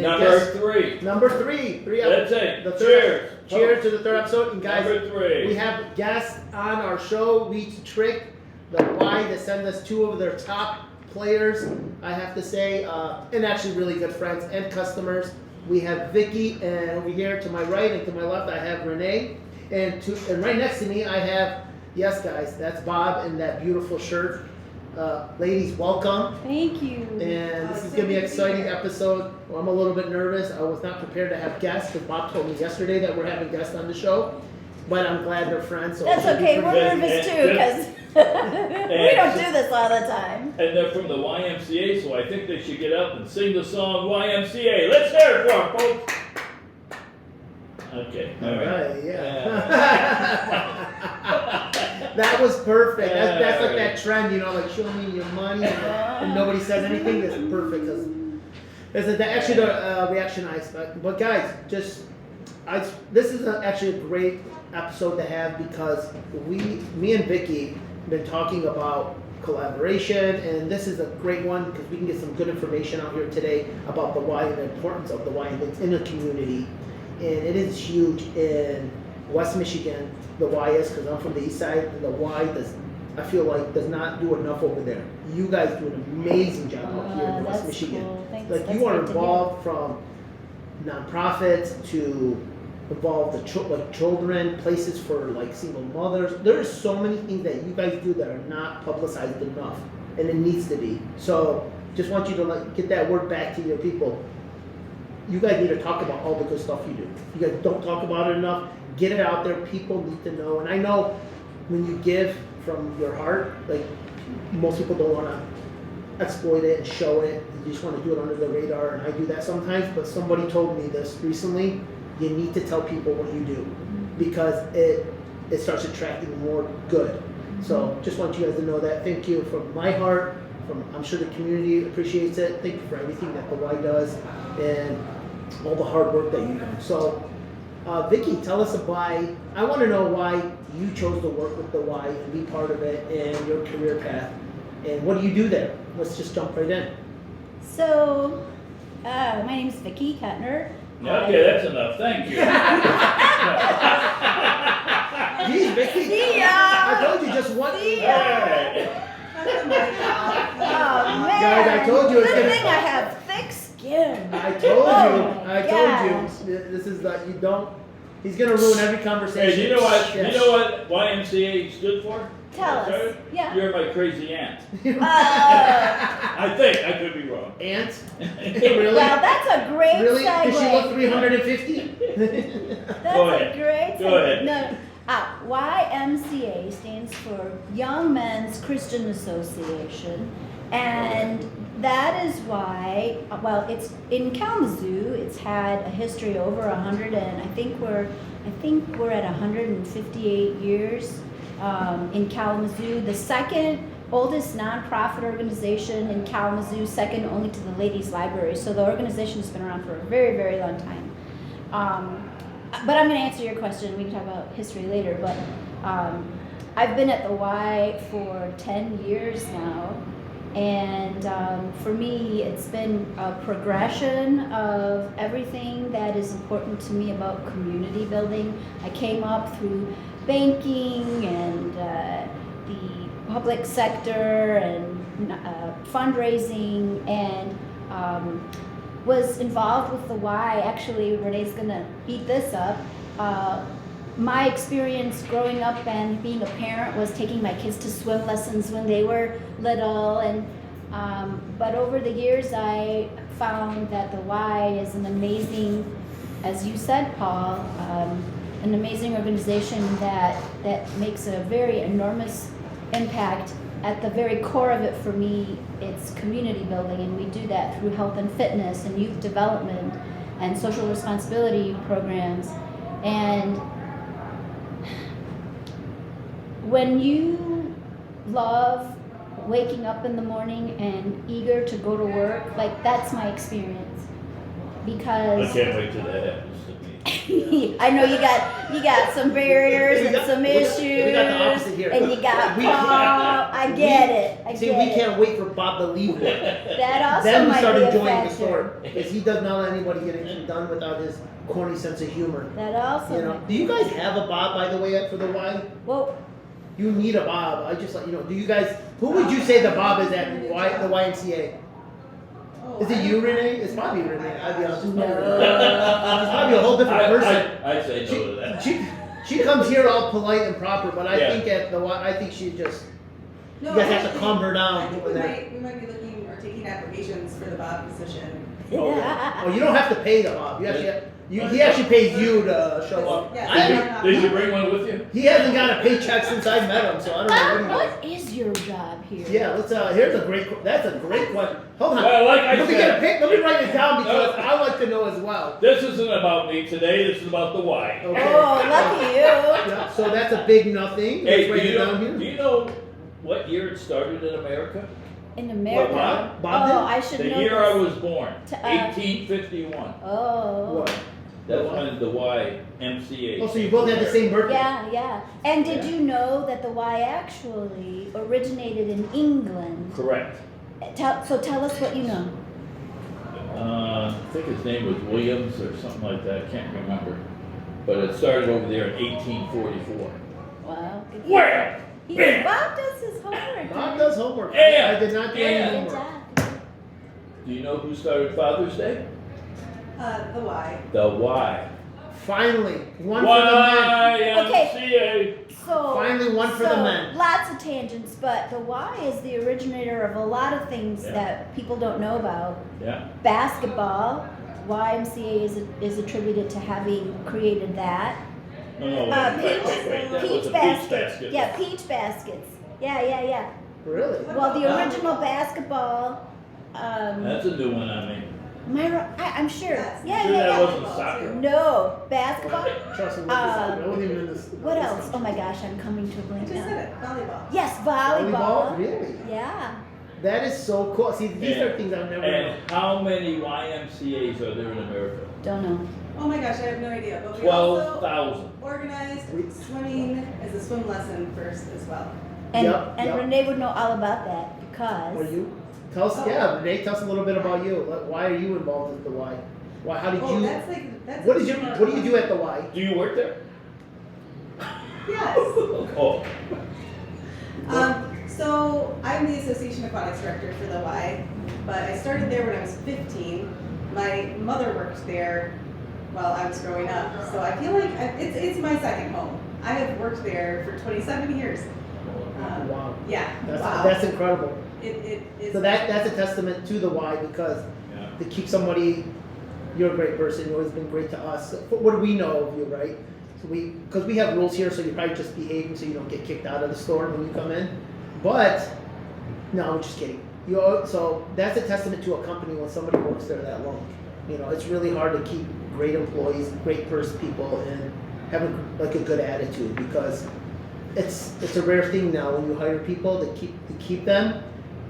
Number three. Number three. That's it. The third, Cheers. Cheers to the third episode. And guys, Number three. we have guests on our show. We trick the Y to send us two of their top players, I have to say, and actually really good friends and customers. We have Vicky, and over here to my right and to my left, I have Renee. And right next to me, I have, yes guys, that's Bob in that beautiful shirt. Ladies, welcome. Thank you. And this is going to be an exciting episode. Well, I'm a little bit nervous. I was not prepared to have guests because Bob told me yesterday that we're having guests on the show. But I'm glad they're friends. So that's okay. We're nervous too because we don't do this all the time. And they're from the YMCA, so I think they should get up and sing the song YMCA. Let's hear it for them, folks. Okay. All right. That was perfect. That's like that trend, you know, like show me your money and nobody says anything. That's perfect. That's actually the reaction I expect. But guys, this is actually a great episode to have because me and Vicky have been talking about collaboration, and this is a great one because we can get some good information out here today about the Y and the importance of the Y in the community. And it is huge in West Michigan. The Y is because I'm from the east side, and the Y I feel like does not do enough over there. You guys do an amazing job out here in West Michigan. Cool. Thanks. Like you are involved from nonprofits to involve the children, places for like single mothers. There's so many things that you guys do that are not publicized enough, and it needs to be. So just want you to get that word back to your people. You guys need to talk about all the good stuff you do. You guys don't talk about it enough. Get it out there. People need to know. And I know when you give from your heart, like most people don't want to exploit it and show it. You just want to do it under the radar, and I do that sometimes. But somebody told me this recently. You need to tell people what you do because it starts attracting more good. So just want you guys to know that. Thank you from my heart. I'm sure the community appreciates it. Thank you for everything that the Y does and all the hard work that you do. So, Vicky, tell us why. I want to know why you chose to work with the Y and be part of it and your career path. And what do you do there? Let's just jump right in. So, my name is Vicky Kettner. Okay, that's enough. Thank you. Geez, Vicky. See ya. I told you just one. See ya. Oh man! Guys, I told you it's Good gonna. thing I have thick skin. I told Oh you. gosh. This is like you don't. He's gonna ruin every conversation. Hey, you know what? Yes. You know what YMCA stood for? Tell us. Okay? Yeah. You're my crazy aunt. Uh, I think I could be wrong. Aunt? Really? Well, that's a great Really? segue. Does she look 350? That's Go a ahead. great Go segue. ahead. No, YMCA stands for Young Men's Christian Association, and that is why. Well, it's in Kalamazoo. It's had a history over 100, and I think we're at 158 years in Kalamazoo. The second oldest nonprofit organization in Kalamazoo, second only to the Ladies Library. So the organization has been around for a very, very long time. But I'm going to answer your question. We can talk about history later. But I've been at the Y for 10 years now. And for me, it's been a progression of everything that is important to me about community building. I came up through banking and the public sector and fundraising and was involved with the Y. Actually, Renee's gonna eat this up. My experience growing up and being a parent was taking my kids to swim lessons when they were little, and but over the years I found that the Y is an amazing, as you said, Paul, an amazing organization that makes a very enormous impact. At the very core of it for me, it's community building, and we do that through health and fitness and youth development and social responsibility programs. And when you love waking up in the morning and eager to go to work, like that's my experience. Because I can't wait till that happens to me. I know you got some barriers and some issues. We got the opposite here. And you got We- Paul. I get it. I See, get we it. can't wait for Bob to leave work. That also Then we might start be a enjoying the factor. store because he does not let anybody get anything done without his corny sense of humor. That also. You know, might do you guys have a Bob, by the way, for the Y? Well, You need a Bob. I just like, you know, do you guys, who would you say the Bob is at the YMCA? Is it you, Renee? It's probably Renee. I'd be honest. It's probably Renee. She's probably a whole different person. I'd say no to that. She comes here all polite and proper, but I Yeah. think at the Y, I think she just, No, you guys have to actually, calm her I down think over we there. might be looking or taking applications for the Bob position. Oh, you don't have to pay the Bob. You actually, he actually pays you to show up. Yeah. Did you bring one with you? He hasn't got a paycheck since I met him, so I don't know Bob, what he does. what is your job here? Yeah, let's. Here's a great. That's a great question. Hold on. Well, like I let me said- let me write it down because No. I like to know as well. This isn't about me today, this is about the Y. Okay. Oh, lucky you. Yeah, so that's a big nothing. Let's Hey, write do it you down know, do here. you know what year it started in America? In America. Bob? Bob Oh, did? I should The know year I this. was born, To, 1851. Oh. What? That's What? when the YMCA. Oh, so you both had the same birthday. Yeah, yeah. And did Yeah. you know that the Y actually originated in England? Correct. Tell us what you know. I think his name was Williams or something like that, I can't remember. But it started over there in 1844. Wow. Good Well, bam. Bob does his homework. Bob man. does homework. Yeah. I did not do Yeah. any Good homework. job. Do you know who started Father's Day? The Y. The Y. Finally, one for the men. YMCA. So Finally, one for the men. Lots of tangents, but the Y is the originator of a lot of things Yeah. that people don't know about. Yeah. Basketball. YMCA is attributed to having created that. No, Peach That was peach a baskets. basket. Yeah, peach baskets. Yeah. Really? Well, the original basketball. That's a new one on me. Am I right? I'm sure. Yes. Yeah, Sure yeah, that yeah. wasn't soccer. No, basketball. Trust me. Um, I wasn't even in this. What else? Oh my gosh, I'm coming to a I blank just now. said it. Volleyball. Yes, Volleyball? volleyball. Really? Yeah. That is so cool. See, these are And- things I've never known. And how many YMCA's are there in America? Don't know. Oh my gosh, I have no idea. But we also 12,000. organized swimming as a swim lesson first as well. And Yep, and yep. Renee would know all about that Are because you? Tell us, yeah, Renee, tell us a little bit about you. Why are you involved with the Y? Why? How did Oh, you? that's. What is your? What do you do at the Y? Do you work there? Yes. Oh, So I'm the Association Aquatics Director for the Y, but I started there when I was 15. My mother worked there while I was growing up, so I feel like it's my second home. I have worked there for 27 years. Wow. Yeah. That's incredible. It is. So that's a testament to the Y because yeah. to keep somebody, you're a great person. You've always been great to us. What do we know of you, right? So because we have rules here, so you're probably just behaving so you don't get kicked out of the store when you come in. But no, I'm just kidding. So that's a testament to a company when somebody works there that long. You know, it's really hard to keep great employees, great person people, and have like a good attitude because it's a rare thing now when you hire people to keep them,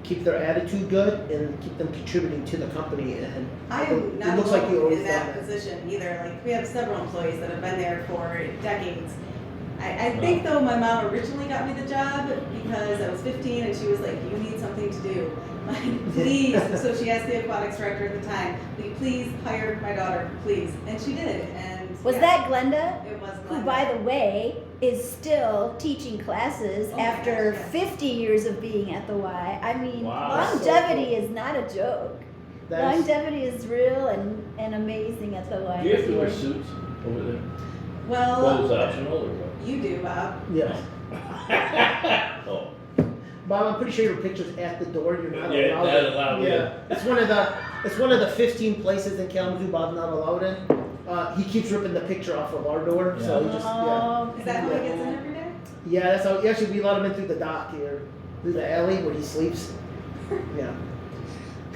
keep their attitude good, and keep them contributing to the company. And I'm it not looks like you alone always in done that position either. Like we have several employees that have been there for decades. I think though my mom originally got me the job because I was 15 and she was like, "You need something to do, like please." So she asked the aquatics director at the time, "Will you please hire my daughter, please?" And she did. And was yeah, that Glenda? It was. Who, Glenda. by the way, is still teaching classes Oh my after gosh, yes. 50 years of being at the Y. I mean, Wow. longevity So cool. is not a joke. That is- Longevity is real and amazing at the Y. Do you have to wear suits over there? Well, Clothes optional or what? you do, Bob. Yes. Oh, Bob, I'm pretty sure your picture's at the door. You're not Yeah, allowed. not in. allowed Yeah, it's one of the 15 places in Kalamazoo Bob's not allowed in. He keeps ripping the picture off of our door, so he just Oh, Is that how he gets in every day? yeah. That's how. Actually, we let him in through the dock here, through the alley where he sleeps. Yeah.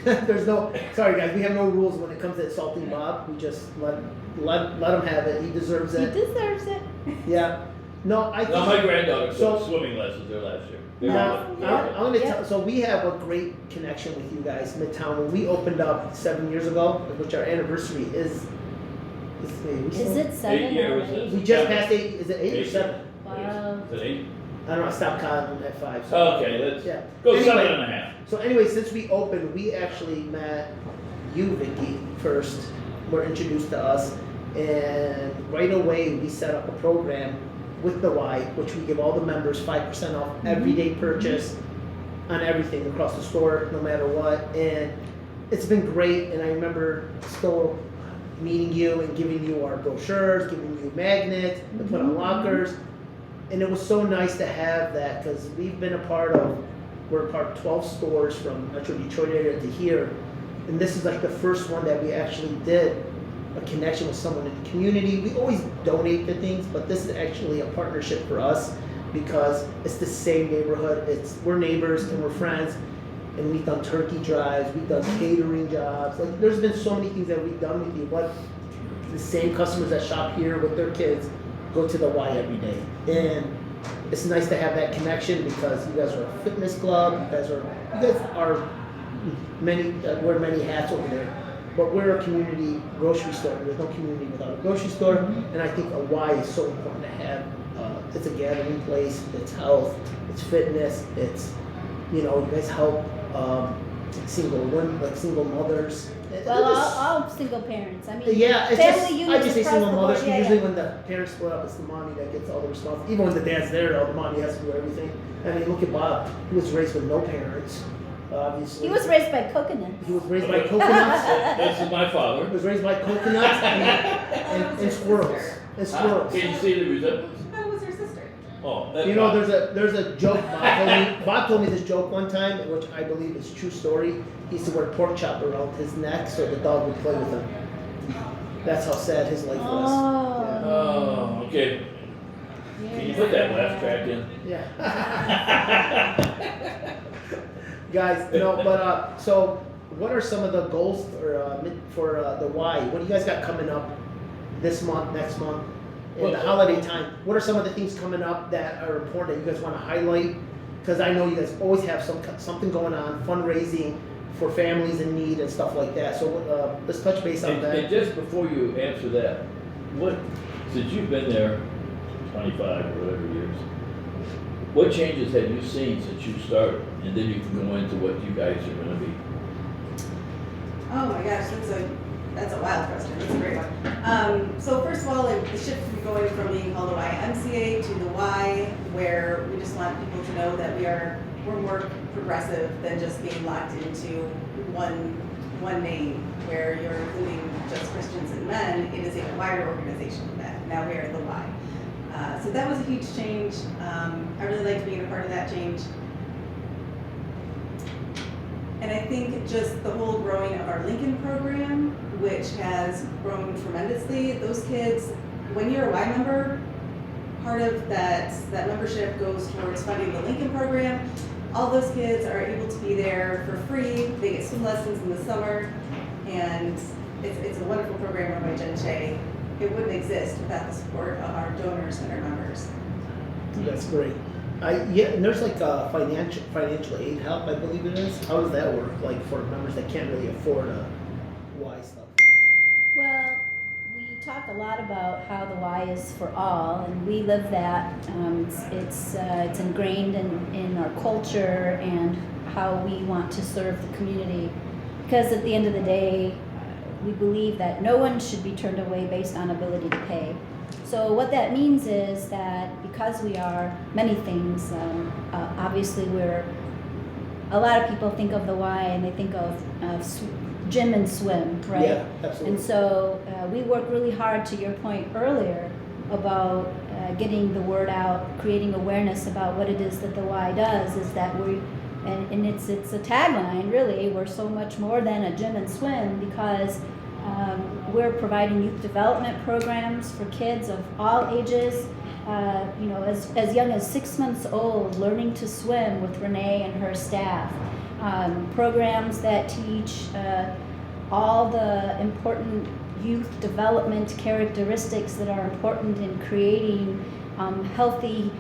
There's no. Sorry guys, we have no rules when it comes to assaulting Bob. We just let him have it. He deserves he it. deserves it. Yeah. No, I think. no, my granddaughter So- took swimming lessons there last year. Yeah, Yeah. I'm gonna Yeah. tell. So we have a great connection with you guys, Midtown. When we opened up 7 years ago, which our anniversary is Is it 7 8 years, or is it? 8? We just passed 8. Is it 8 or 7? Wow. Is it 8? I don't know. I stopped counting at 5. So. Okay, let's Yeah. go Anyway. 7.5. So anyway, since we opened, we actually met you, Vicky, first. Were introduced to us, and right away we set up a program with the Y, which we give all the members 5% off everyday purchase on everything across the store, no matter what. And it's been great. And I remember still meeting you and giving you our brochures, giving you magnets to put on lockers. And it was so nice to have that because we've been we're a part of 12 stores from Metro Detroit area to here. And this is like the first one that we actually did a connection with someone in the community. We always donate to things, but this is actually a partnership for us because it's the same neighborhood. We're neighbors and we're friends, and we've done turkey drives, we've done catering jobs. Like there's been so many things that we've done with you, but the same customers that shop here with their kids go to the Y every day. And it's nice to have that connection because you guys are a fitness club, you guys are wear many hats over there. But we're a community grocery store. There's no community without a grocery store. And I think a Y is so important to have. It's a gathering place. It's health. It's fitness. It's, you guys help single women, like single mothers. Well, all single parents. I mean, yeah, it's family just, units I just say across single the mothers. board. Yeah, Usually yeah. when the parents split up, it's the mommy that gets all the responsibility. Even when the dad's there, the mommy has to do everything. I mean, look at Bob. He was raised with no parents, obviously. He was raised by coconuts. He was raised by coconuts. This is my father. He was raised by coconuts and squirrels. And squirrels. Can you see the resemblance? That was her sister. Oh, that's You know, there's a joke. Bob told me this joke one time, which I believe is a true story. He used to wear a pork chop around his neck so the dog would play with him. That's how sad his life was. Oh, okay. Can you put that laugh track in? Yeah. Guys, but so what are some of the goals for the Y? What do you guys got coming up this month, next month, in the holiday time? What are some of the things coming up that are important that you guys want to highlight? Because I know you guys always have something going on, fundraising for families in need and stuff like that. So let's touch base on that. And just before you answer that, since you've been there 25 or whatever years, what changes have you seen since you started? And then you can go into what you guys are going to be. Oh my gosh, that's a wild question. That's a great one. So first of all, the shift from going from being called the YMCA to the Y, where we just want people to know that we're more progressive than just being locked into one name, where you're including just Christians and men. It is a wider organization than that. Now we are the Y. So that was a huge change. I really liked being a part of that change. And I think just the whole growing of our Lincoln program, which has grown tremendously. Those kids, when you're a Y member, part of that membership goes towards funding the Lincoln program. All those kids are able to be there for free. They get swim lessons in the summer, and it's a wonderful program run by Jen Shea. It wouldn't exist without the support of our donors and our members. That's great. And there's like financial aid help, I believe it is. How does that work? Like for members that can't really afford a Y stuff. Well, we talk a lot about how the Y is for all, and we live that. It's ingrained in our culture and how we want to serve the community. Because at the end of the day, we believe that no one should be turned away based on ability to pay. So what that means is that because we are many things, obviously a lot of people think of the Y and they think of gym and swim, right? Yeah, absolutely. And so we work really hard, to your point earlier, about getting the word out, creating awareness about what it is that the Y does, is that and it's a tagline really, we're so much more than a gym and swim, because we're providing youth development programs for kids of all ages, as young as 6 months old, learning to swim with Renee and her staff. Programs that teach all the important youth development characteristics that are important in creating healthy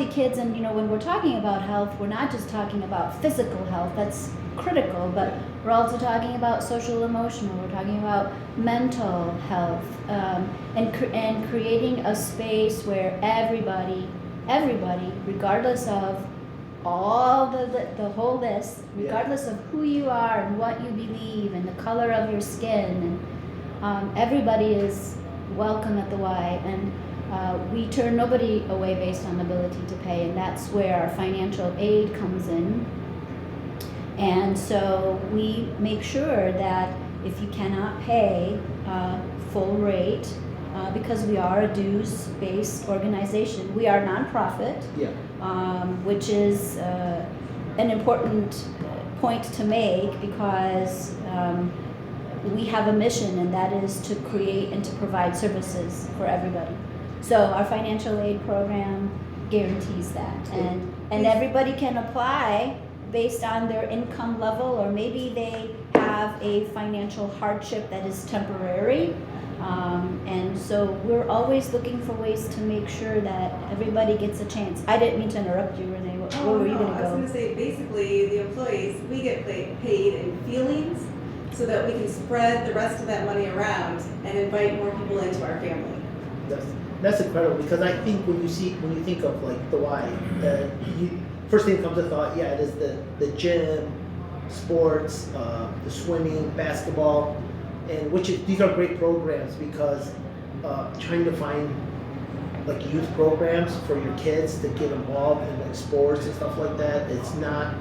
kids. And when we're talking about health, we're not just talking about physical health. critical, but we're also talking about social emotional, we're talking about mental health, and creating a space where everybody, regardless of all the whole list, regardless of who you are and what you believe and the color of your skin, and everybody is welcome at the Y, and we turn nobody away based on ability to pay, and that's where our financial aid comes in. And so we make sure that if you cannot pay full rate, because we are a dues-based organization, we are nonprofit, which is an important point to make, because we have a mission, and that is to create and to provide services for everybody. So our financial aid program guarantees that, and everybody can apply based on their income level, or maybe they have a financial hardship that is temporary. And so we're always looking for ways to make sure that everybody gets a chance. I didn't mean to interrupt you, Renee. Where were you going to go? I was going to say, basically, the employees, we get paid in feelings so that we can spread the rest of that money around and invite more people into our family. That's incredible, because I think when you think of like the Y, first thing that comes to thought, it is the gym, sports, the swimming, basketball, and these are great programs, because trying to find like youth programs for your kids to get involved in like sports and stuff like that, it's not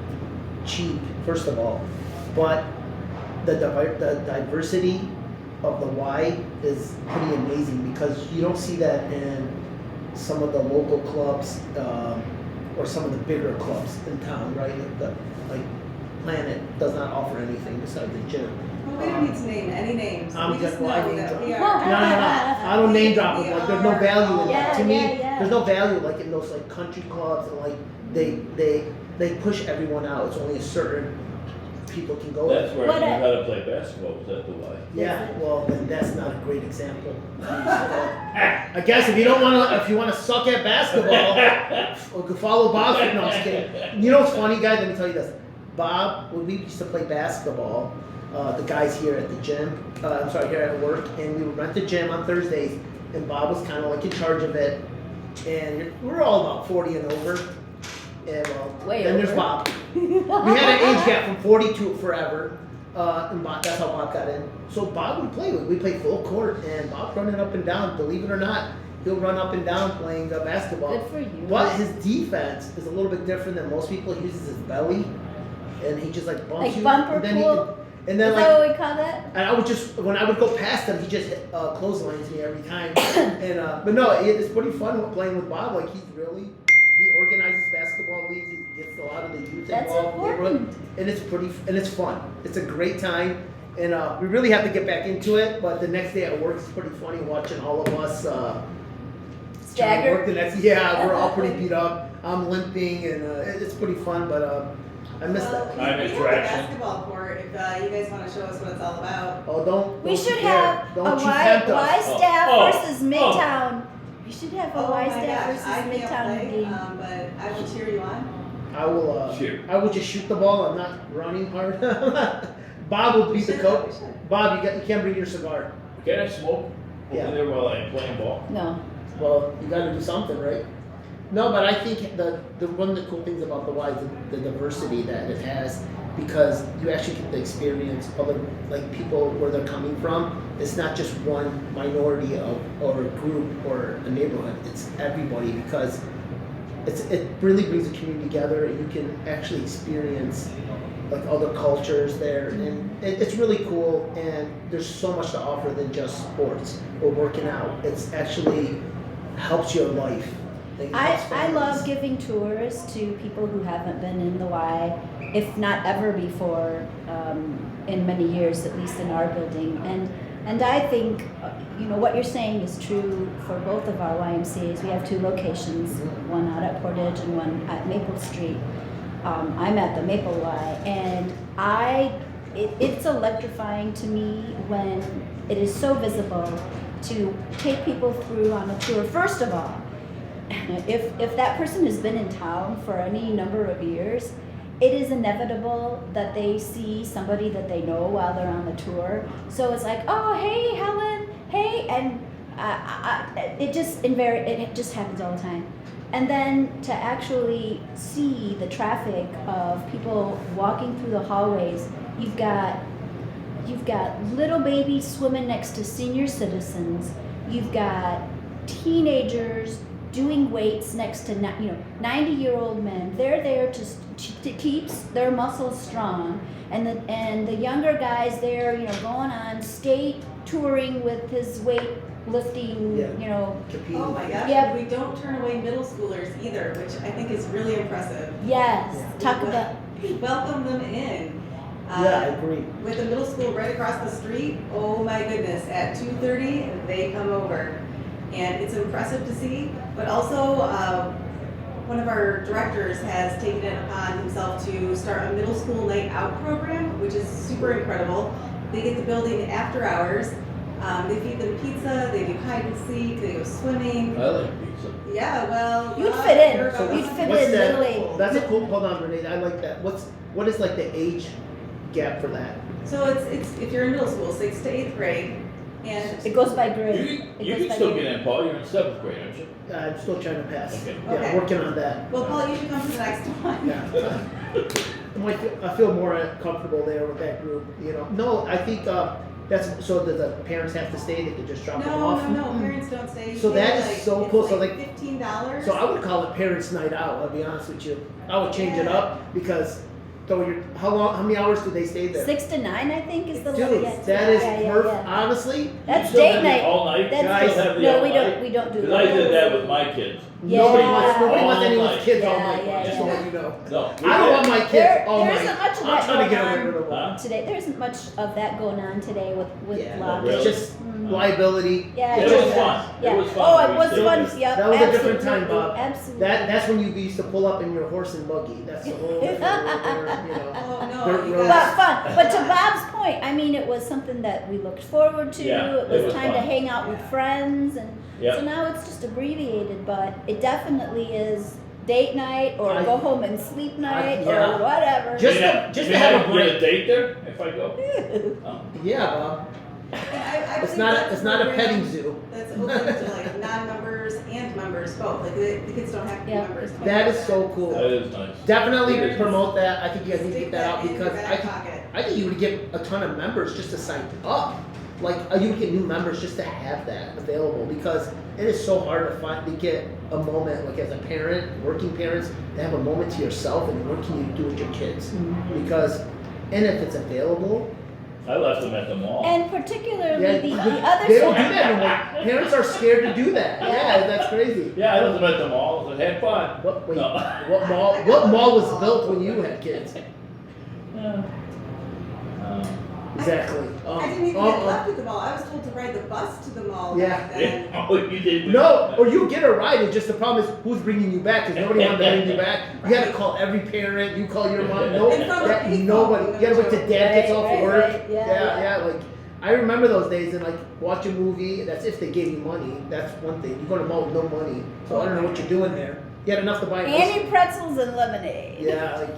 cheap, first of all, but the diversity of the Y is pretty amazing, because you don't see that in some of the local clubs or some of the bigger clubs in town, right? Like Planet does not offer anything besides the gym. Well, we don't need to name any names. We just know that we are. No. I don't name drop them. Like, there's no value in that. To me, yeah. there's no value like in those like country clubs, and like they push everyone out. It's only a certain people can go. That's where I learned how to play basketball, was at the Y. Yeah, well, then that's not a great example. I guess if you want to suck at basketball, follow Bob's. No, I'm just kidding. You know what's funny, guys? Let me tell you this. Bob, when we used to play basketball, the guys here at the gym, here at work, and we would rent the gym on Thursdays, and Bob was kind of like in charge of it, and we're all about 40 and over, and then there's Bob. We had an age gap from 40 to forever, and that's how Bob got in. So Bob would play with. We played full court, and Bob's running up and down. Believe it or not, he'll run up and down playing basketball. Good for you. But his defense is a little bit different than most people. He uses his belly, and he just like bumps Like you. bumper and then pool? And then Is that what we call that? and I would just, when I would go past him, he just clotheslines me every time. And but no, it's pretty fun playing with Bob. Like he organizes basketball leagues. He gets a lot of the youth That's involved. important. And it's fun. It's a great time. And we really have to get back into it. But the next day at work is pretty funny watching all of us trying to work the next. Yeah, we're all pretty beat up. I'm limping, and it's pretty fun. But I missed that. We have a basketball court if you guys want to show us what it's all about. Oh, don't. We should you have dare. a Don't you tempt us. Y staff Oh. versus Midtown. We should have a Y staff versus I Midtown can't play, game. but I will cheer you on. I will. Cheer. I will just shoot the ball. I'm not running hard. Bob will be the coach. We should. Bob, you can't bring your cigar. Can I smoke Yeah. over there while I'm playing ball? No. Well, you got to do something, right? No, but I think the one of the cool things about the Y is the diversity that it has, because you actually get to experience other like people where they're coming from. It's not just one minority or a group or a neighborhood. It's everybody, because it really brings the community together, and you can actually experience like other cultures there, and it's really cool. And there's so much to offer than just sports or working out. It's actually helps your life. I love giving tours to people who haven't been in the Y, if not ever before, in many years, at least in our building. And I think, what you're saying is true for both of our YMCA's. We have 2 locations, one out at Portage and one at Maple Street. I'm at the Maple Y, and it's electrifying to me when it is so visible to take people through on a tour. First of all, if that person has been in town for any number of years, it is inevitable that they see somebody that they know while they're on the tour. So it's like, oh, hey, Helen, hey, and it just happens all the time. And then to actually see the traffic of people walking through the hallways, you've got little babies swimming next to senior citizens. You've got teenagers doing weights next to 90-year-old men. They're there to keep their muscles strong, and the younger guys there, going on state touring with his weight lifting, Competing. Oh my gosh, Yeah. we don't turn away middle schoolers either, which I think is really impressive. Yes, Yeah. talk about. We welcome them in. Yeah, I agree. With the middle school right across the street, oh my goodness, at 2:30 they come over, and it's impressive to see. But also, one of our directors has taken it upon himself to start a middle school night out program, which is super incredible. They get the building after hours. They feed them pizza. They do hide and seek. They go swimming. I like pizza. Yeah, well, You'd fit in. you're about- You'd fit What's in, that? literally. That's a cool. Hold on, Renee. I like that. What is like the age gap for that? So it's if you're in middle school, 6th to 8th grade, and It goes by grade. You It goes can by still grade. get in, Paul, you're in 7th grade, aren't you? I'm still trying to pass. Okay. Yeah, Okay. working on that. well, Paul, you should come to the next one. Yeah. I feel more comfortable there with that group. No, I think that's so. Does the parents have to stay? They could just drop them off. No, parents don't stay. You So pay, that is like, so it's cool. So, like like- $15. So I would call it parents' night out. I'll be honest with you. I would change it up because how many hours do they stay there? 6 to 9, I think, is the Dude, yeah, that is yeah, yeah, perfect. yeah. Honestly, That's You still date have the night. all night? That's Guys, Still have the no, all we night? don't. We don't do Because I that. did that with my kids. nobody wants All anyone's night. kids all Yeah, night. yeah, Just to let you know. No. we I don't did. want my kids There all night. isn't much of I'm that trying to get going away on with them. Huh? today. There isn't much of that going on today with Yeah, lobby. really? It's just liability. Yeah, It yeah, was yeah. fun. Yeah. It was fun. Oh, We it was stayed fun. there. Yep. That was a different time, absolutely, Bob. Absolutely. That's when you used to pull up in your horse and buggy. That's the whole different world, Oh no, Dirt you roads. But guys. fun. But to Bob's point, I mean, it was something that we looked forward to. Yeah, it was it was time to fun. hang out with Yeah. friends, and Yep. so now it's just abbreviated. But it definitely is date night or I- go home and sleep night yeah. or whatever. Just May I- to- just may to have I a get break. a date there if I go? Oh. Yeah, Bob. And I It's think not. that's It's not a program petting zoo. That's open to like non-members and members both. Like the kids don't have to be Yeah. members. That is so cool. That is nice. Definitely It is. promote that. I think you guys need to Stick get that out in your because back pocket. I think you would get a ton of members just to sign up. Like you would get new members just to have that available because it is so hard to find to get a moment like as a parent, working parents, to have a moment to yourself and what can you do with your kids because and if it's available. I left them at the mall. And particularly Yeah, the other they don't side. do that anymore. Parents are scared to do that. Yeah, that's crazy. Yeah, I left them at the mall. I said, have fun. What wait? No. What mall? What mall was built when you had kids? Exactly. I didn't even get left at the mall. I was told to ride the bus to the mall. Yeah. back then. Oh, you did. No, or you get a ride. It's just the problem is who's bringing you back because nobody wanted to bring you back. You had to call every parent. You call your mom. No, And from a that, payphone, nobody. You gotta wait till dad gets off Right, work. right, yeah. Like I remember those days and like watch a movie. That's if they gave you money. That's one thing. You go to the mall with no money, so I don't know what you're doing there. You had enough to buy. an ice- Annie pretzels and lemonade. Yeah, like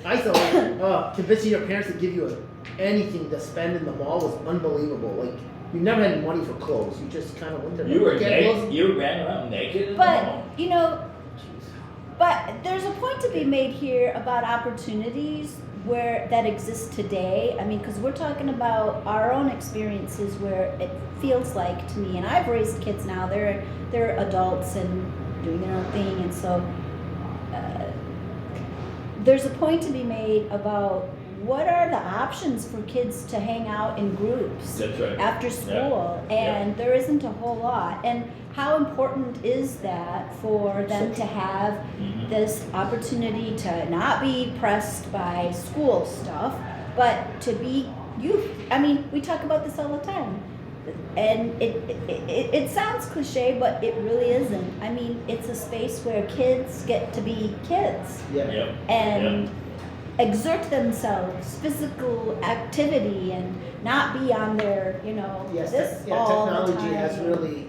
I thought convincing your parents to give you anything to spend in the mall was unbelievable. Like you never had money for clothes. You just kind of went there. You were Get naked. clothes. You ran around naked in the mall. But but there's a point to be made here about opportunities where that exist today. I mean, because we're talking about our own experiences where it feels like to me, and I've raised kids now. They're adults and doing their own thing, and so there's a point to be made about what are the options for kids to hang out in groups That's right. after school, and there isn't a whole lot. And how important is that for them to have Mhm. this opportunity to not be pressed by school stuff, but to be youth? I mean, we talk about this all the time, and it sounds cliche, but it really isn't. I mean, it's a space where kids get to be kids Yeah. Yep. and exert themselves, physical activity, and not be on their, Yes, this all the technology time. has really.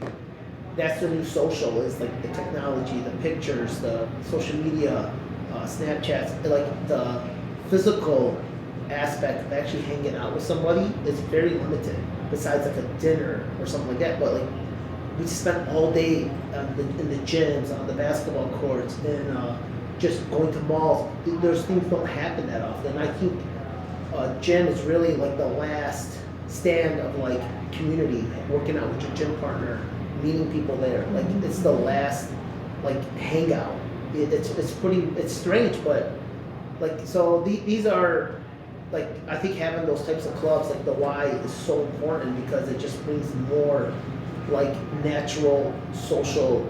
That's the new social is like the technology, the pictures, the social media. Snapchats, like the physical aspect of actually hanging out with somebody is very limited. Besides like a dinner or something like that, but like we spent all day in the gyms, on the basketball courts, and just going to malls. Those things don't happen that often. I think gym is really like the last stand of like community, working out with your gym partner, meeting people there. Like it's the last like hangout. It's strange, but like so these are like I think having those types of clubs like the Y is so important because it just brings more like natural social,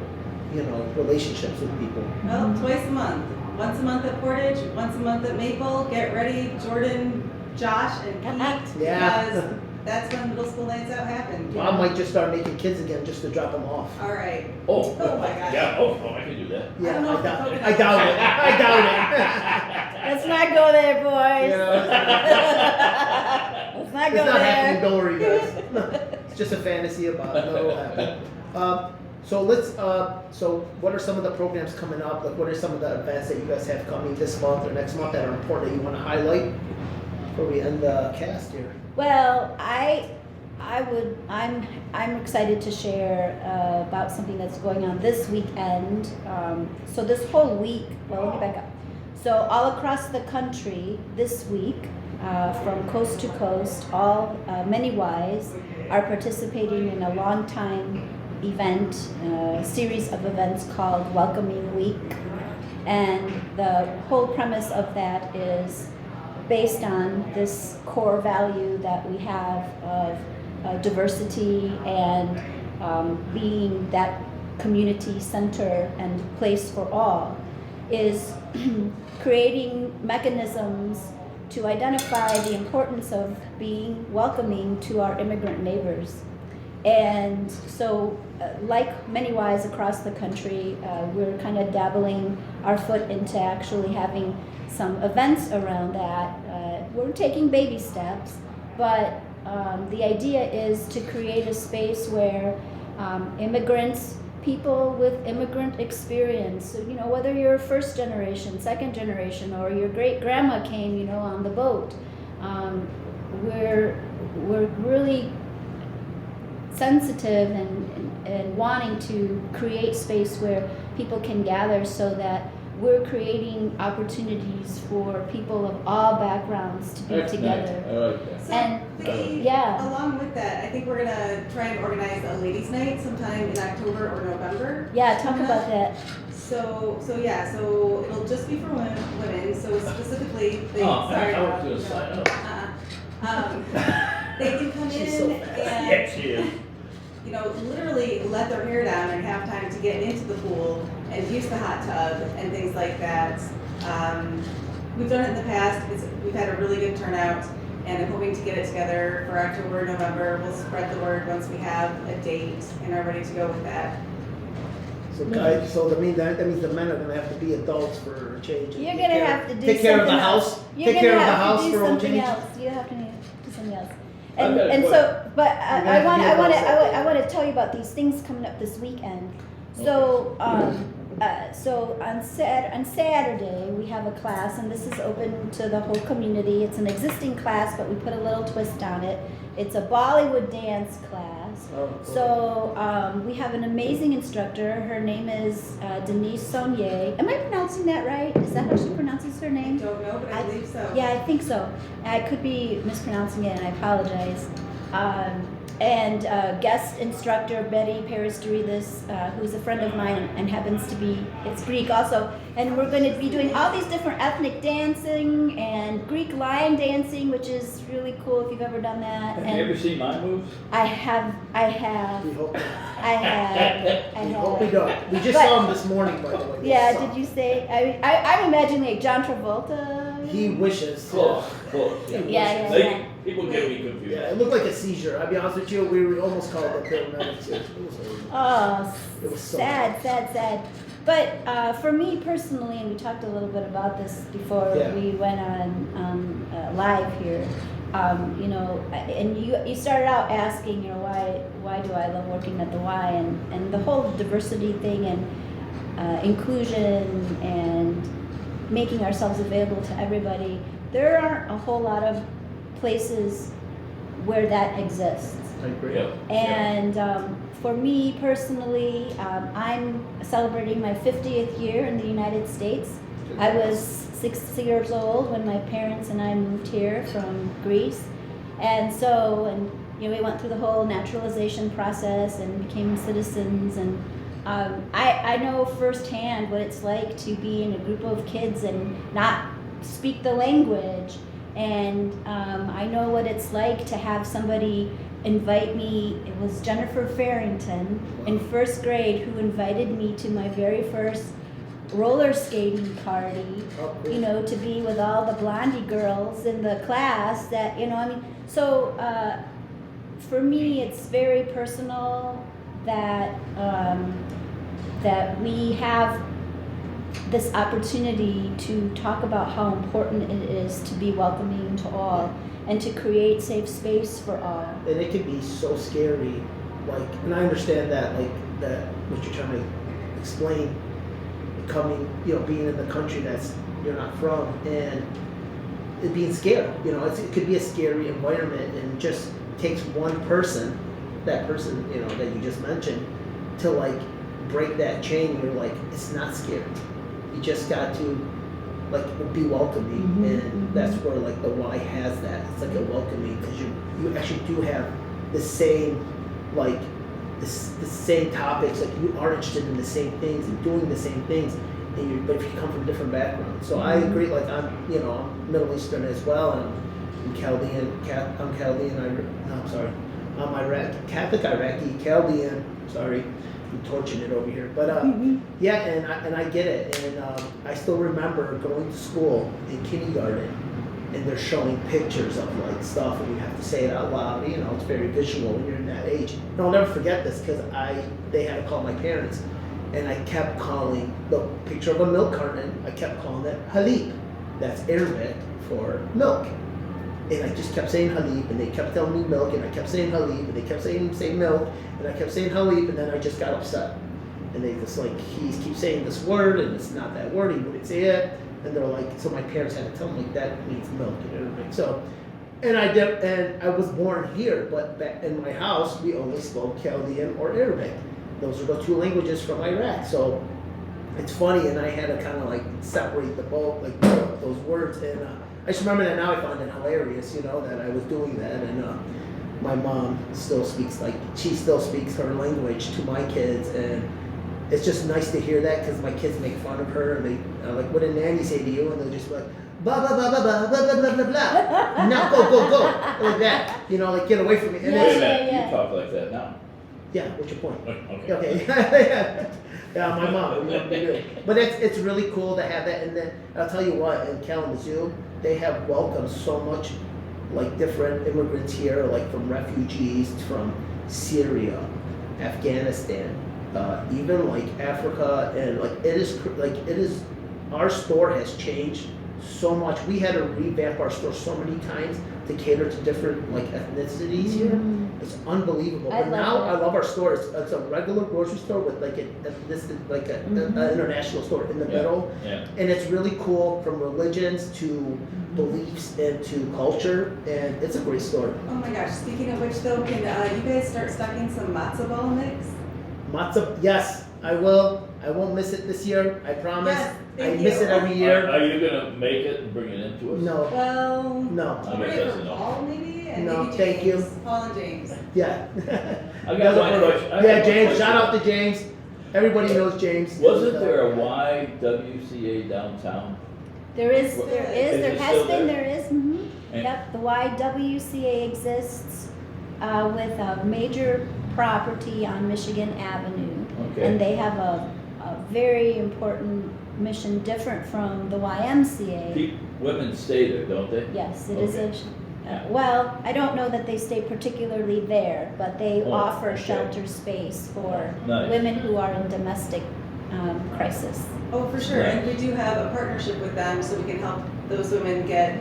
relationships with people. Well, twice a month. Once a month at Portage, once a month at Maple. Get ready, Jordan, Josh, and Pete. Yeah. Because that's when middle school nights out happen. Mom might just start making kids again just to drop them off. All right. Oh, Oh my gosh. yeah, I can do that. Yeah, don't know if doubt the it. COVID I doubt it. I doubt Let's not go there, boys. Yeah. Let's not it. go It's not there. happening, don't worry guys. It's just a fantasy about it. No, it'll happen. So let's, so what are some of the programs coming up? Like what are some of the events that you guys have coming this month or next month that are important that you want to highlight before we end the cast here? Well, I'm excited to share about something that's going on this weekend. So this whole week, well, let me back up. So all across the country this week, from coast to coast, many Ys are participating in a long time event, series of events called Welcoming Week. And the whole premise of that is based on this core value that we have of diversity and being that community center and place for all, is creating mechanisms to identify the importance of being welcoming to our immigrant neighbors. And so, like many Ys across the country, we're kind of dabbling our foot into actually having some events around that. We're taking baby steps, but the idea is to create a space where immigrants, people with immigrant experience, so, whether you're first generation, second generation, or your great grandma came, on the boat, we're really sensitive and wanting to create space where people can gather so that we're creating opportunities for people of all backgrounds to be That's together. nice. I like that. So, And- Vicki, yeah. along with that, I think we're gonna try and organize a ladies' night sometime in October or November. Yeah, talk about that. So it'll just be for women. So specifically, they I was gonna sign up. They can come She's in so fast. and Yes, she is. literally let their hair down and have time to get into the pool and use the hot tub and things like that. We've done it in the past. We've had a really good turnout, and I'm hoping to get it together for October, November. We'll spread the word once we have a date and are ready to go with that. So guys, so that means the men are gonna have to be adults for a change. and You're take gonna care- have to do take care of the something house. else. You're Take care gonna of the have house to do for a something change. else. You have to do something else. I've And, got a and question. so, but You're I gonna want have to be to about I want to tell you about these things coming up this weekend. So so on Saturday we have a class, and this is open to the whole community. It's an existing class, but we put a little twist on it. It's a Bollywood dance class. Oh, cool. So we have an amazing instructor. Her name is Denise Saunier. Am I pronouncing that right? Is that how she pronounces her I name? don't know, but I believe so. Yeah, I think so. I could be mispronouncing it, and I apologize. And guest instructor Betty Peristoridis, who's a friend of mine and happens to be, it's Greek also. And we're going to be doing all these different ethnic dancing and Greek lion dancing, which is really cool if you've ever done that. Have you ever seen my moves? I have, We hope not. I We hope we have. don't. We just But- saw him this morning, by the way. We Yeah, saw did him. you say? I'm imagining like John Travolta. He wishes. Close, close. He Yeah, wishes. yeah, They- yeah. People get me confused. Yeah, it looked like a seizure. I'll be honest with you. We almost called the paramedics. It was horrible. Oh, It was so sad. But for me personally, and we talked a little bit about this before Yeah. we went on live here. And you started out asking, why do I love working at the Y, and the whole diversity thing and inclusion and making ourselves available to everybody. There aren't a whole lot of places where that exists. I agree. Yep. And for me personally, I'm celebrating my 50th year in the United States. I was 6 years old when my parents and I moved here from Greece. And so, we went through the whole naturalization process and became citizens. And I know firsthand what it's like to be in a group of kids and not speak the language. And I know what it's like to have somebody invite me. It was Jennifer Farrington in first grade who invited me to my very first roller skating party, to be with all the blondie girls in the class so for me it's very personal that that we have this opportunity to talk about how important it is to be welcoming to all and to create safe space for all. And it can be so scary, and I understand that, that what you're trying to explain, coming, being in the country that's you're not from, and it being scared, it could be a scary environment, and it just takes one person, that person, that you just mentioned, to break that chain. And you're like, it's not scary. You just got to be welcoming, and that's where the Y has that. It's a welcoming, because you actually do have the same the same topics. You are interested in the same things and doing the same things, but if you come from different backgrounds. So I agree. I'm Middle Eastern as well, and I'm Chaldean. I'm Chaldean. I'm Catholic Iraqi, Chaldean. Sorry. I'm torching it over here, but yeah, and I get it, and I still remember going to school in kindergarten, and they're showing pictures of stuff, and you have to say it out loud. It's very visual when you're in that age. And I'll never forget this, because they had to call my parents, and I kept calling the picture of a milk carton. I kept calling it halib. That's Arabic for milk. And I just kept saying halib, and they kept telling me milk, and I kept saying halib, and they kept saying milk, and I kept saying halib, and then I just got upset. And they just he keeps saying this word, and it's not that word, he wouldn't say it. And they're so my parents had to tell me that means milk in Arabic. So, and I was born here, but back in my house, we only spoke Chaldean or Arabic. Those are the two languages from Iraq. So it's funny, and I had to kind of separate the both, those words, and I just remember that now. I found it hilarious, that I was doing that, and my mom still speaks she still speaks her language to my kids, and it's just nice to hear that, because my kids make fun of her, and they what did Nanny say to you, and they'll just be blah blah blah blah blah blah blah blah blah. Now go like that, get away from me. And Wait a minute, you talk like that now. Yeah, what's your point? Okay. Yeah, my mom. But it's really cool to have that. And then I'll tell you what, in Kalamazoo, they have welcomed so much different immigrants here, from refugees from Syria, Afghanistan, even Africa, and it is our store has changed so much. We had to revamp our store so many times to cater to different ethnicities here. It's unbelievable. But now I love our store. It's a regular grocery store with an international store in the middle. Yeah. And it's really cool, from religions to beliefs and to culture, and it's a great store. Oh my gosh, speaking of which though, can you guys start stocking some matzo ball mix? Matzo, yes, I will. I won't miss it this year, I promise. Yes, I thank miss you. it every year. Are you gonna make it and bring it into us? No, Well, no, I we're guess ready that's for enough. Paul maybe, and No, maybe thank James. you. Paul and James. yeah. I got one question. Yeah, James, shout out to James. Everybody knows James. Wasn't there a YWCA downtown? There is, Is there it has still been, there? there is. And- Yep, the YWCA exists with a major property on Michigan Avenue. Okay. And they have a very important mission, different from the YMCA. Women stay there, don't they? Yes, it is Okay. well, I don't know that they stay particularly there, but they Oh, offer okay. shelter space for Nice. women who are in domestic crisis. Oh, for sure, Right. and we do have a partnership with them, so we can help those women get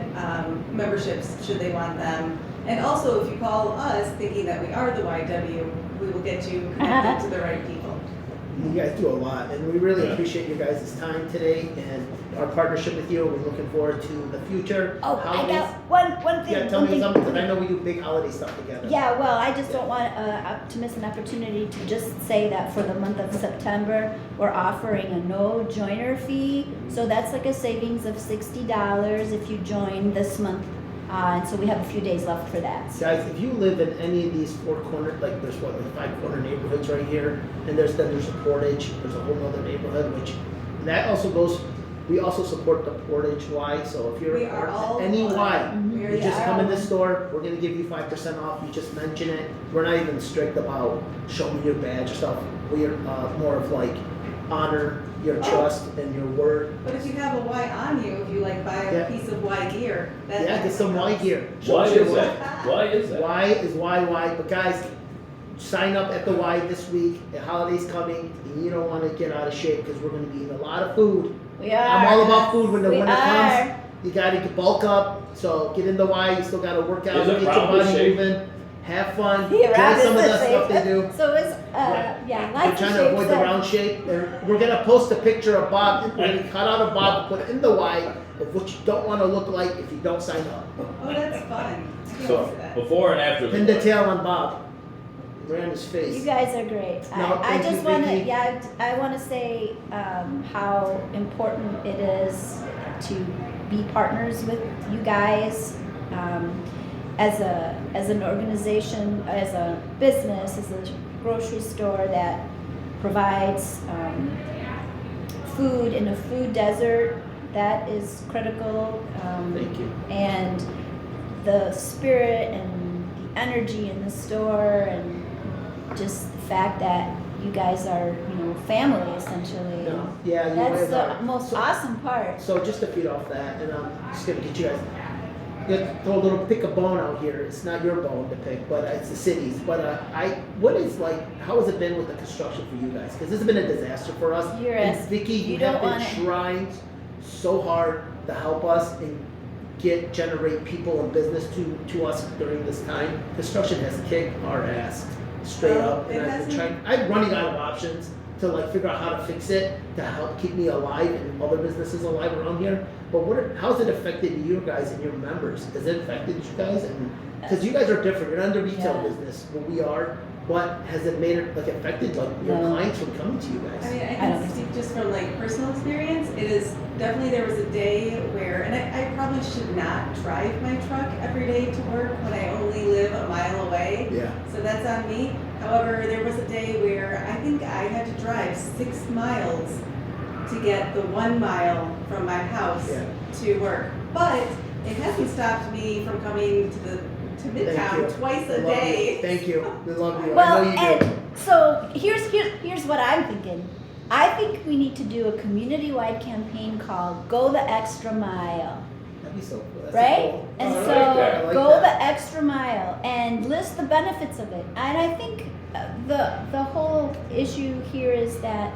memberships should they want them. And also, if you call us thinking that we are the YW, we will get you connected to the right people. You guys do a lot, and we really Yeah. appreciate you guys' time today and our partnership with you. We're looking forward to the future. Oh, I holidays. got one thing. Yeah, tell one me thing. something, because I know we do big holiday stuff together. Yeah, well, I just don't want to miss an opportunity to just say that for the month of September, we're offering a no joiner fee. So that's like a savings of $60 if you join this month. And so we have a few days left for that. Guys, if you live in any of these four corner, like there's what, like 5 corner neighborhoods right here, and there's a Portage, there's a whole other neighborhood, which that also goes, we also support the Portage Y, so if you're We are all any one. Y, Mhm. you We just are come in all the store, we're gonna give you 5% off, you just mention it. We're not even strict about show me your badge or stuff, we are more of like honor your trust and your word. But if you have a Y on you, if you like buy a Yeah. piece of Y gear, that Yeah, get some Y gear. Why Show your is Y. that? Why is that? Y is Y, but guys, sign up at the Y this week. The holiday's coming, and you don't want to get out of shape because we're going to be eating a lot of food. We are. I'm all about food when the We winter are. comes. You got to bulk up, so get in the Y. You still got to work out, Is it get your round body shape? moving, have fun, Yeah, try round some of is the the stuff shape. they do. So it's, yeah, We're lots of trying to shapes avoid the there. round shape. We're going to post a picture of Bob. We're going to cut out of Bob, put it in the Y of what you don't want to look like if you don't sign up. Oh, that's fun. I can't So, wait for that. before and after Pin the the, tail on Bob. Right on his face. You guys are great. No, I thank you, just want to, Vicky. yeah, I want to say how important it is to be partners with you guys as an organization, as a business, as a grocery store that provides food in a food desert. That is critical. Thank you. And the spirit and the energy in the store and just the fact that you guys are, family essentially. No, yeah, you That's guys the are. most awesome part. So just to feed off that, and I'm just gonna get you guys, gonna throw a little pick a bone out here. It's not your bone to pick, but it's the city's. But how has it been with the construction for you guys? Because this has been a disaster for us. You're And a- Vicky, you you don't have been want it. trying so hard to help us and generate people and business to us during this time. Construction has kicked our ass straight Oh, up, and it I've been hasn't? trying. I'm running out of options to figure out how to fix it to help keep me alive and other businesses alive around here. But how's it affected you guys and your members? Has it affected you guys? And because you guys are different, you're not in the retail Yeah. business, but we are. But has it made it affected your No. clients from coming to you guys? I mean, I I can don't speak just from personal experience. It is definitely, there was a day where, and I probably should not drive my truck every day to work when I only live a mile away. Yeah. So that's on me. However, there was a day where I think I had to drive 6 miles to get the 1 mile from my house Yeah. to work. But it hasn't stopped me from coming to Thank Midtown you. twice I a love you. day. Thank you. We love you. Well, I know you and do. so here's what I'm thinking. I think we need to do a community-wide campaign called "Go the Extra Mile." That'd be so cool. That's Right? cool. And I so like that. I like go that. the extra mile and list the benefits of it. And I think the whole issue here is that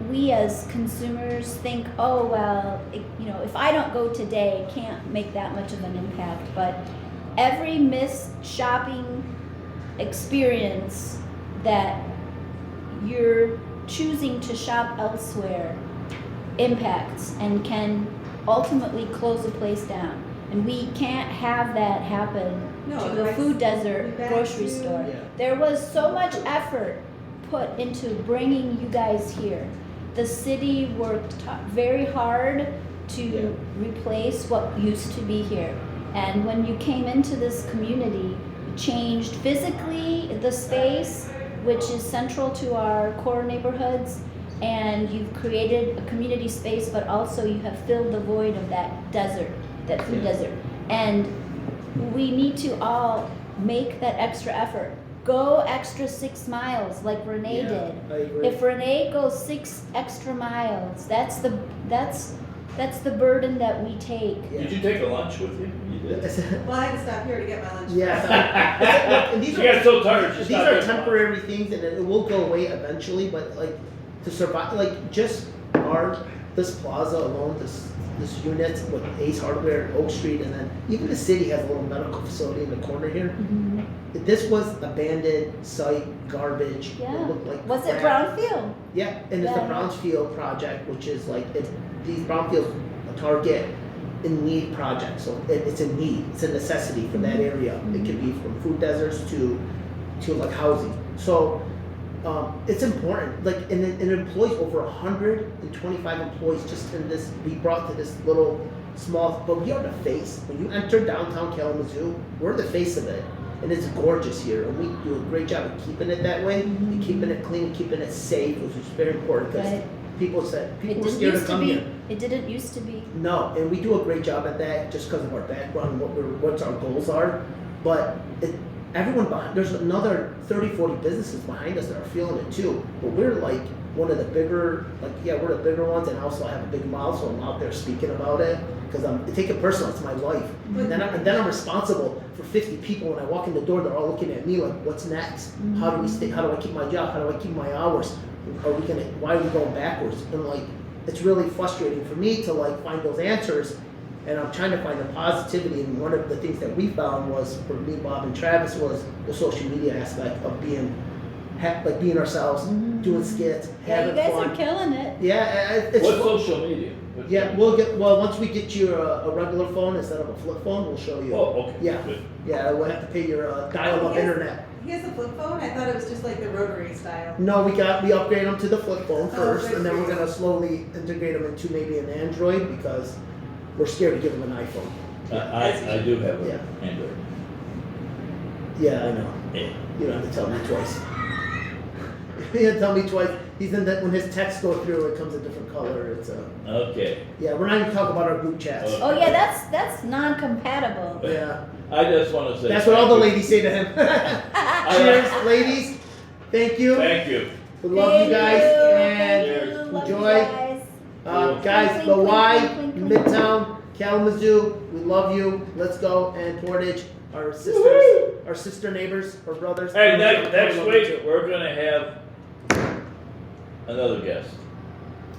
we as consumers think, oh well, if I don't go today, it can't make that much of an impact. But every missed shopping experience that you're choosing to shop elsewhere impacts and can ultimately close a place down. And we can't have that happen No, to it the makes- food desert we back grocery to- store. Yeah. There was so much effort put into bringing you guys here. The city worked very hard to Yeah. replace what used to be here. And when you came into this community, you changed physically the space, which is central to our core neighborhoods, and you've created a community space, but also you have filled the void of that desert, that food Yeah. desert. And we need to all make that extra effort. Go extra 6 miles like Renee Yeah, did. I agree. If Renee goes 6 extra miles, that's the burden that we take. Yeah. did you take a lunch with you? You did. Well, I had to stop here to get my lunch. Yes. And these She got so tired, she these stopped are at lunch. temporary things, and it will go away eventually. But to survive, just this plaza alone, this unit with Ace Hardware and Oak Street, and then even the city has a little medical facility in the corner here. Mhm. This was abandoned site, garbage. Yeah. It looked like Was it crap. Brownfield? Yeah, and it's the Yeah. Brownsfield project, which is like these Brownfields target in need projects. So it's a need, it's a necessity for that area. It can be from food deserts to like housing. So it's important. Like and it employs over 125 employees just in this. We brought to this little small, but we are the face. When you enter downtown Kalamazoo, we're the face of it. And it's gorgeous here, and we do a great job of keeping it that way, and keeping it clean, keeping it safe, which is very important because Right. people It were didn't scared to used to come be. here. It didn't used to be. No, and we do a great job at that just because of our background, and what our goals are. But everyone behind, there's another 30, 40 businesses behind us that are feeling it too. But we're like one of the bigger, we're the bigger ones, and also I have a big mouth, so I'm out there speaking about it because I take it personal. It's my life, and then I'm responsible for 50 people. When I walk in the door, they're all looking at me like, "What's next? How do we stay? How do I keep my job? How do I keep my hours? Why are we going backwards?" And like, it's really frustrating for me to like find those answers, and I'm trying to find the positivity. And one of the things that we found was for me, Bob, and Travis was the social media aspect of being ourselves, doing skits, Yeah, having you guys fun. are killing it. Yeah, it's What's fun. social media? Yeah, once we get you a regular phone instead of a flip phone, we'll show you. Oh, okay. Yeah, Good. yeah, we'll have to pay your dial-up Yes. internet. He has a flip phone? I thought it was just like the rotary style. No, we upgrade them to the flip phone first, good and then for we're you. gonna slowly integrate them into maybe an Android because we're scared to give them an iPhone. I do have Yeah. an Android. Yeah, I know. Yeah. You don't have to tell me twice. You didn't tell me twice. He's in that when his texts go through, it comes a different color. It's a Okay. yeah. We're not even talking about our group chats. Okay. Oh yeah, that's non-compatible. Yeah, I just want to say. that's what all the thank you. ladies say to him. Cheers, ladies. Thank you. Thank you. We love you guys Thank you. and Love you enjoy. guys. Guys, the Clink, Y, clink, clink, clink, clink. Midtown, Kalamazoo, we love you. Let's go. And Portage, our sisters, our sister neighbors, our brothers. Hey, We next love you week, too. we're gonna have another guest.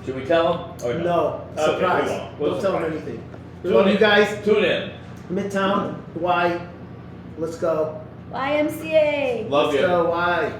Should we tell him or no? No, Okay, surprise. we won't. We'll Don't tell them surprise. anything. We love you guys. Tune in. Midtown, Y, let's go. YMCA. Love Let's you. go, Y.